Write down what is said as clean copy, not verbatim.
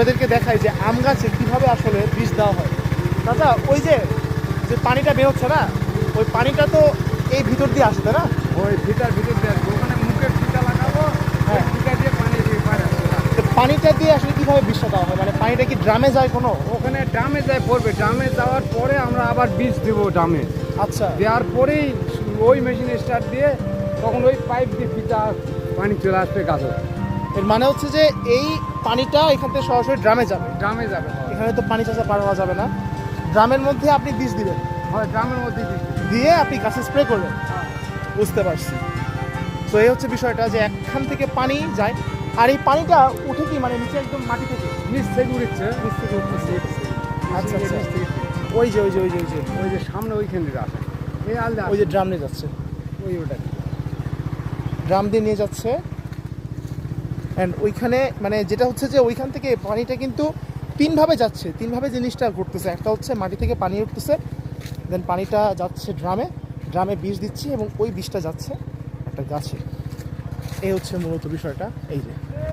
আপনাদেরকে দেখাই যে আম গাছে কীভাবে আসলে বীজ দেওয়া হয়। দাদা ওই যে যে পানিটা বেরোচ্ছে না, ওই পানিটা তো এই ভিতর দিয়ে আসে তাই না? ওই ভিতর দিয়ে আসবে, ওখানে মুখের ফিতা লাগাবো, হ্যাঁ। ফিতা দিয়ে পানি দিয়ে বাইরে আসবে। তো পানিটা দিয়ে আসলে কীভাবে বীজটা দেওয়া হয়, মানে পানিটা কি ড্রামে যায় কোনো? ওখানে ড্রামে যায় পড়বে, ড্রামে যাওয়ার পরে আমরা আবার বীজ দেবো ড্রামে। আচ্ছা, দেওয়ার পরেই ওই মেশিনে স্টার্ট দিয়ে তখন ওই পাইপ দিয়ে ফিতা পানি চলে আসবে গাছে। এর মানে হচ্ছে যে এই পানিটা এখান থেকে সরাসরি ড্রামে যাবে। ড্রামে যাবে, এখানে তো পানি চাষা পার হওয়া যাবে না, ড্রামের মধ্যে আপনি বীজ দিবেন, হয় ড্রামের মধ্যে বীজ দেবে। দিয়ে আপনি গাছে স্প্রে করবেন। বুঝতে পারছি। তো এই হচ্ছে বিষয়টা যে এখান থেকে পানি যায়, আর এই পানিটা উঠে কি মানে নিচে একদম মাটি থেকে? নিচ থেকে উঠছে, নিচ থেকে উঠতেছে। আচ্ছা আচ্ছা, নিচ থেকে। ওই যে ওই যে ওই যে ওই যে ওই যে সামনে ওইখান থেকে আসে, এই আলদা ওই যে ড্রাম নিয়ে যাচ্ছে, ওই ওটা ড্রাম দিয়ে নিয়ে যাচ্ছে। অ্যান্ড ওইখানে মানে যেটা হচ্ছে যে ওইখান থেকে পানিটা কিন্তু তিনভাবে যাচ্ছে, তিনভাবে জিনিসটা ঘটতেছে। একটা হচ্ছে মাটি থেকে পানি উঠতেছে, দেন পানিটা যাচ্ছে ড্রামে, ড্রামে বীজ দিচ্ছি এবং ওই বীজটা যাচ্ছে একটা গাছে। এই হচ্ছে মূলত বিষয়টা। এই যে